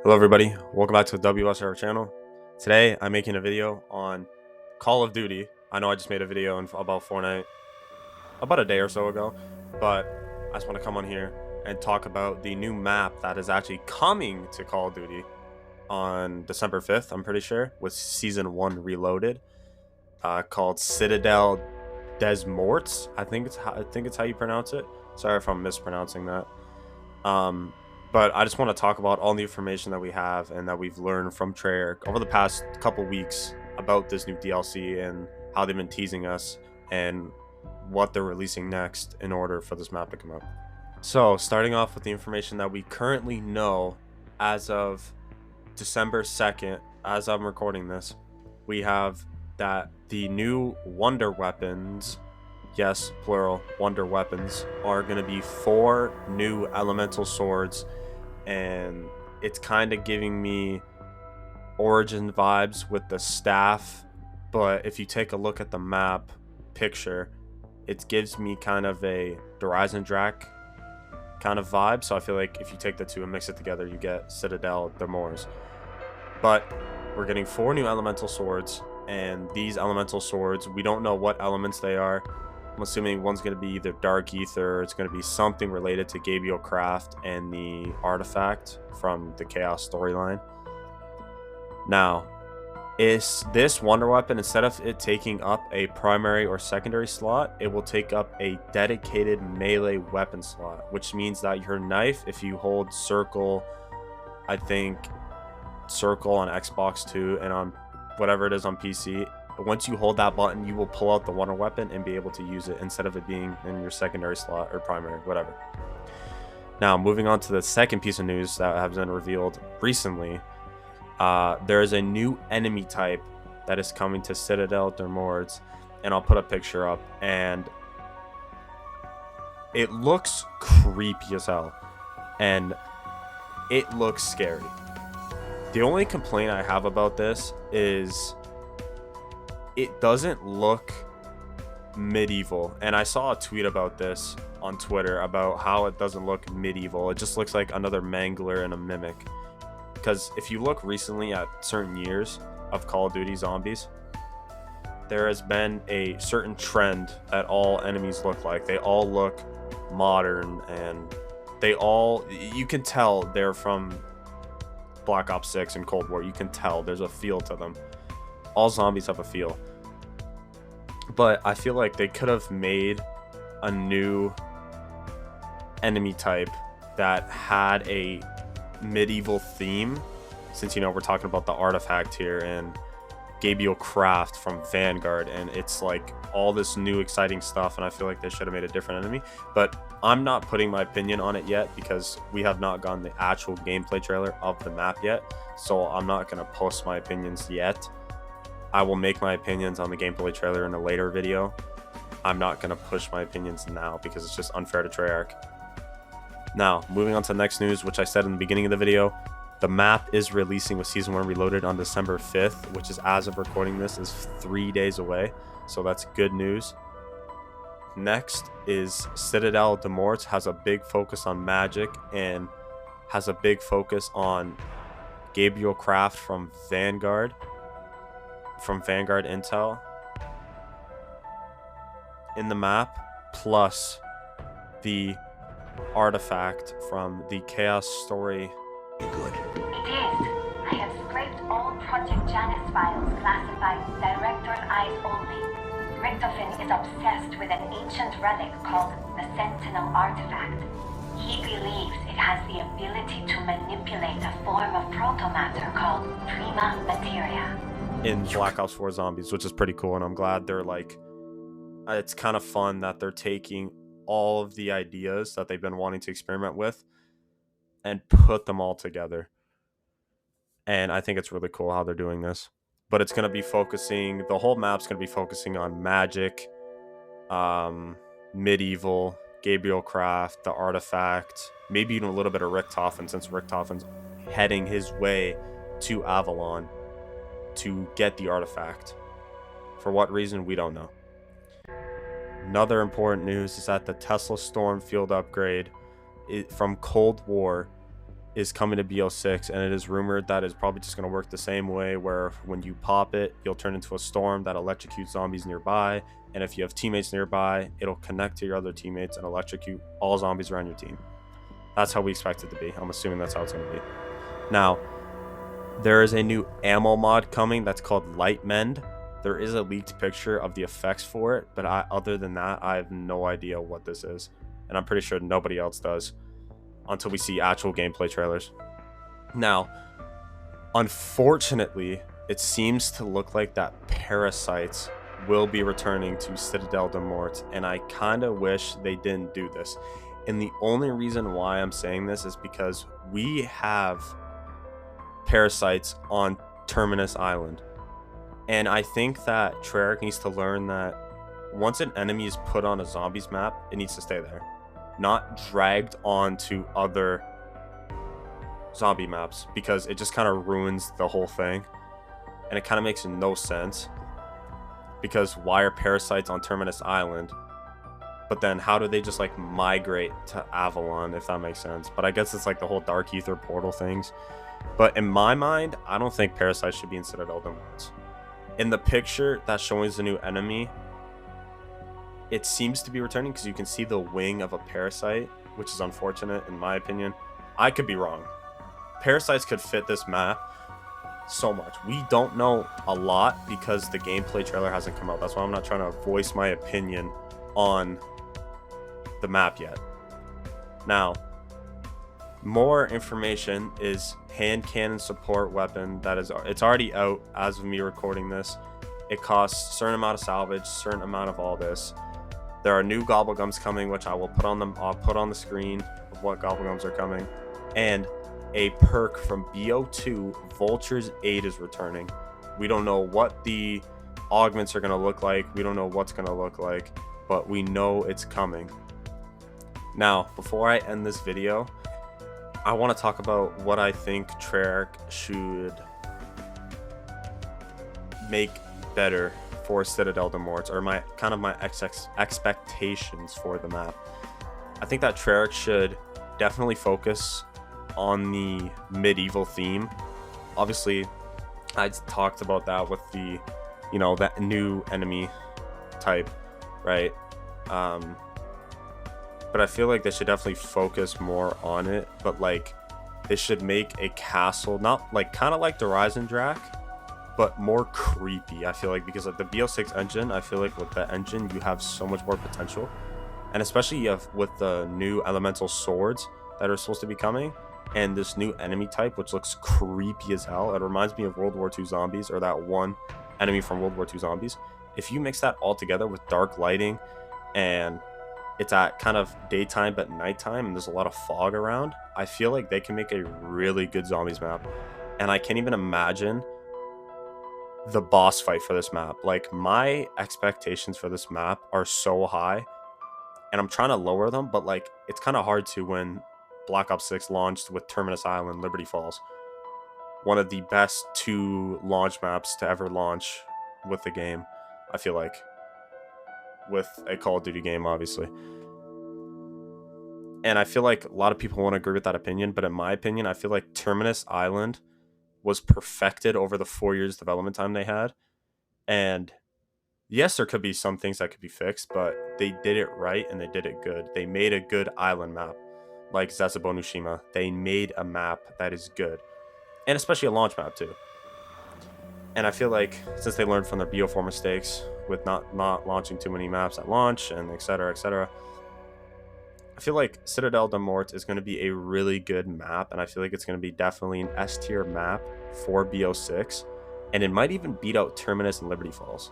Hello everybody, welcome back to the WSR channel. Today I'm making a video on Call of Duty. I know I just made a video about Fortnite about a day or so ago, but I just want to come on here and talk about the new map that is actually coming to Call of Duty on December 5th, I'm pretty sure, with Season 1 Reloaded, called Citadelle des Morts. I think it's how you pronounce it. Sorry if I'm mispronouncing that. But I just want to talk about all the information that we have and that we've learned from Treyarch over the past couple weeks about this new DLC and how they've been teasing us and what they're releasing next in order for this map to come out. So, starting off with the information that we currently know as of December 2nd, as I'm recording this, we have that the new Wonder Weapons, yes, plural, Wonder Weapons, are going to be 4 new elemental swords, and it's kind of giving me Origin vibes with the staff, but if you take a look at the map picture, it gives me kind of a Horizon Drac kind of vibe, so I feel like if you take the two and mix it together, you get Citadelle des Morts. But we're getting 4 new elemental swords, and these elemental swords, we don't know what elements they are. I'm assuming one's going to be either Dark Ether, or it's going to be something related to Gabriel Craft and the artifact from the Chaos storyline. Now, is this Wonder Weapon, instead of it taking up a primary or secondary slot, it will take up a dedicated melee weapon slot, which means that your knife, if you hold circle, I think circle on Xbox 2 and on whatever it is on PC, once you hold that button, you will pull out the Wonder Weapon and be able to use it instead of it being in your secondary slot or primary, whatever. Now, moving on to the second piece of news that has been revealed recently, there is a new enemy type that is coming to Citadelle des Morts, and I'll put a picture up, and it looks creepy as hell, and it looks scary. The only complaint I have about this is it doesn't look medieval, and I saw a tweet about this on Twitter about how it doesn't look medieval. It just looks like another Mangler and a Mimic, because if you look recently at certain years of Call of Duty Zombies, there has been a certain trend that all enemies look like. They all look modern, and you can tell they're from Black Ops 6 and Cold War. You can tell there's a feel to them. All zombies have a feel, but I feel like they could have made a new enemy type that had a medieval theme, since we're talking about the artifact here and Gabriel Craft from Vanguard, and it's like all this new exciting stuff, and I feel like they should have made a different enemy. But I'm not putting my opinion on it yet because we have not gotten the actual gameplay trailer of the map yet, so I'm not going to post my opinions yet. I will make my opinions on the gameplay trailer in a later video. I'm not going to push my opinions now because it's just unfair to Treyarch. Now, moving on to the next news, which I said in the beginning of the video, the map is releasing with Season 1 Reloaded on December 5th, which is, as of recording this, is 3 days away. So that's good news. Next is Citadelle des Morts has a big focus on magic and has a big focus on Gabriel Craft from Vanguard Intel in the map, plus the artifact from the Chaos story. Good. It is. I have scraped all Project Janus files classified Director's Eyes only. Richtofen is obsessed with an ancient relic called the Sentinel Artifact. He believes it has the ability to manipulate a form of protomatter called Prima Materia in Black Ops 4 Zombies, which is pretty cool, and I'm glad they're like, it's kind of fun that they're taking all of the ideas that they've been wanting to experiment with and put them all together. And I think it's really cool how they're doing this. But it's going to be focusing, the whole map's going to be focusing on magic, medieval, Gabriel Craft, the artifact, maybe even a little bit of Richtofen, since Richtofen's heading his way to Avalon to get the artifact. For what reason, we don't know. Another important news is that the Tesla Storm field upgrade from Cold War is coming to BO6, and it is rumored that it's probably just going to work the same way, where when you pop it, you'll turn into a storm that electrocutes zombies nearby, and if you have teammates nearby, it'll connect to your other teammates and electrocute all zombies around your team. That's how we expect it to be. I'm assuming that's how it's going to be. Now, there is a new ammo mod coming that's called Light Mend. There is a leaked picture of the effects for it, but other than that, I have no idea what this is, and I'm pretty sure nobody else does until we see actual gameplay trailers. Now, unfortunately, it seems to look like that parasites will be returning to Citadelle de Morts, and I kind of wish they didn't do this. And the only reason why I'm saying this is because we have parasites on Terminus Island, and I think that Treyarch needs to learn that once an enemy is put on a zombies map, it needs to stay there, not dragged onto other zombie maps, because it just kind of ruins the whole thing, and it kind of makes no sense. Because why are parasites on Terminus Island, but then how do they just like migrate to Avalon, if that makes sense? But I guess it's like the whole Dark Ether portal things. But in my mind, I don't think parasites should be in Citadel de Morts. In the picture that's showing the new enemy, it seems to be returning because you can see the wing of a parasite, which is unfortunate in my opinion. I could be wrong. Parasites could fit this map so much. We don't know a lot because the gameplay trailer hasn't come out. That's why I'm not trying to voice my opinion on the map yet. Now, more information is hand cannon support weapon it's already out as of me recording this. It costs a certain amount of salvage, certain amount of all this. There are new gobblegums coming, which I'll put on the screen of what gobblegums are coming, and a perk from BO2 Vulture's 8 is returning. We don't know what the augments are going to look like. We don't know what's going to look like, but we know it's coming. Now, before I end this video, I want to talk about what I think Treyarch should make better for Citadel de Morts, or my expectations for the map. I think that Treyarch should definitely focus on the medieval theme. Obviously, I talked about that with the, that new enemy type, right? But I feel like they should definitely focus more on it. But like, they should make a castle, not like kind of like the Horizon Drac, but more creepy. I feel like because of the BO6 engine, I feel like with the engine you have so much more potential, and especially you have with the new elemental swords that are supposed to be coming, and this new enemy type which looks creepy as hell. It reminds me of World War II zombies, or that one enemy from World War II zombies. If you mix that all together with dark lighting, and it's at kind of daytime but nighttime, and there's a lot of fog around, I feel like they can make a really good zombies map. And I can't even imagine the boss fight for this map. Like, my expectations for this map are so high, and I'm trying to lower them, but like, it's kind of hard to when Black Ops 6 launched with Terminus Island, Liberty Falls, one of the best 2 launch maps to ever launch with the game, I feel like, with a Call of Duty game, obviously. And I feel like a lot of people won't agree with that opinion, but in my opinion, I feel like Terminus Island was perfected over the 4 years development time they had. And yes, there could be some things that could be fixed, but they did it right and they did it good. They made a good island map, like Zetsubou Nushima. They made a map that is good, and especially a launch map too. And I feel like since they learned from their BO4 mistakes with not launching too many maps at launch and etc., I feel like Citadel de Morts is going to be a really good map, and I feel like it's going to be definitely an S tier map for BO6, and it might even beat out Terminus and Liberty Falls.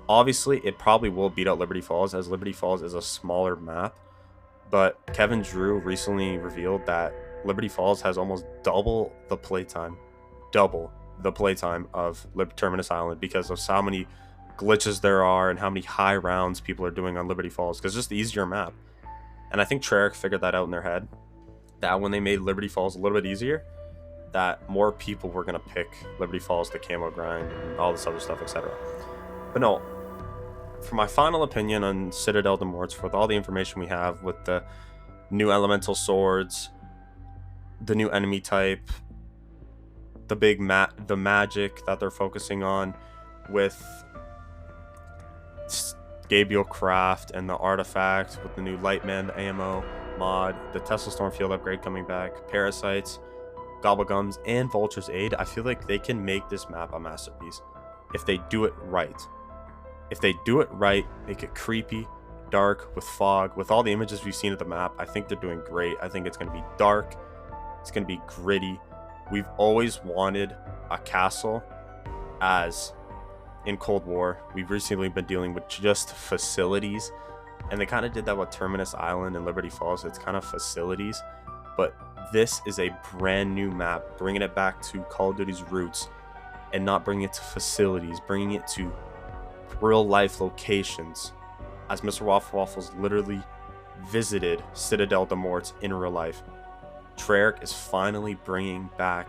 Obviously, it probably will beat out Liberty Falls, as Liberty Falls is a smaller map, but Kevin Drew recently revealed that Liberty Falls has almost double the playtime of Terminus Island, because of how many glitches there are and how many high rounds people are doing on Liberty Falls, because it's just the easier map. And I think Treyarch figured that out in their head, that when they made Liberty Falls a little bit easier, that more people were going to pick Liberty Falls, the camo grind, and all this other stuff, etc. But no, for my final opinion on Citadel de Morts, with all the information we have, with the new elemental swords, the new enemy type, the magic that they're focusing on with Gabriel Craft and the artifact with the new Lightman, the AMO mod, the Tesla Stormfield upgrade coming back, Parasites, Gobblegums, and Vulture's Aid. I feel like they can make this map a masterpiece if they do it right. If they do it right, make it creepy, dark, with fog, with all the images we've seen of the map, I think they're doing great. I think it's going to be dark. It's going to be gritty. We've always wanted a castle as in Cold War. We've recently been dealing with just facilities, and they kind of did that with Terminus Island and Liberty Falls. It's kind of facilities, but this is a brand new map, bringing it back to Call of Duty's roots and not bringing it to facilities, bringing it to real life locations, as Mr. Waffles literally visited Citadelle the Morts in real life. Treyarch is finally bringing back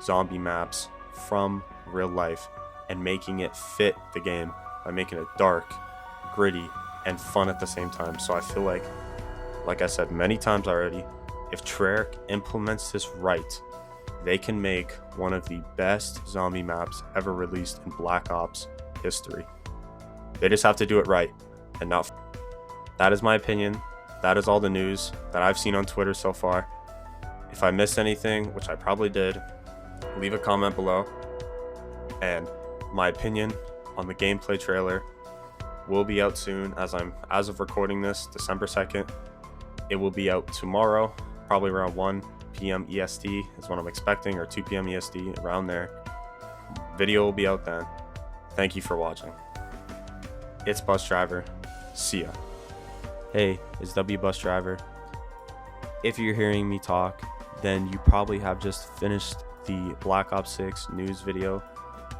zombie maps from real life and making it fit the game by making it dark, gritty, and fun at the same time. So I feel like I said many times already, if Treyarch implements this right, they can make one of the best zombie maps ever released in Black Ops history. They just have to do it right and not. That is my opinion. That is all the news that I've seen on Twitter so far. If I missed anything, which I probably did, leave a comment below. And my opinion on the gameplay trailer will be out soon, as of recording this, December 2nd. It will be out tomorrow, probably around 1 p.m. EST is what I'm expecting, or 2 p.m. EST, around there. Video will be out then. Thank you for watching. It's Bus Driver. See ya. Hey, it's W Bus Driver. If you're hearing me talk, then you probably have just finished the Black Ops 6 news video.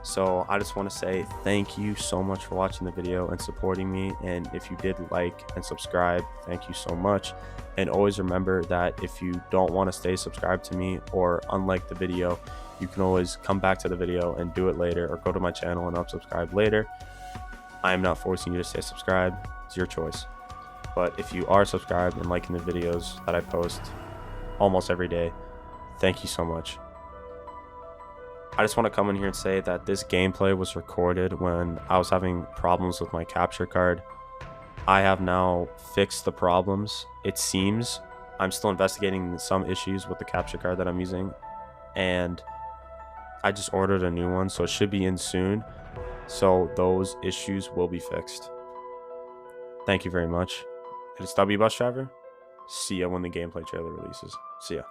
So I just want to say thank you so much for watching the video and supporting me. And if you did like and subscribe, thank you so much. And always remember that if you don't want to stay subscribed to me or unlike the video, you can always come back to the video and do it later, or go to my channel and unsubscribe later. I am not forcing you to stay subscribed. It's your choice. But if you are subscribed and liking the videos that I post almost every day, thank you so much. I just want to come in here and say that this gameplay was recorded when I was having problems with my capture card. I have now fixed the problems. It seems I'm still investigating some issues with the capture card that I'm using, and I just ordered a new one, so it should be in soon. So those issues will be fixed. Thank you very much. It's W Bus Driver. See ya when the gameplay trailer releases. See ya.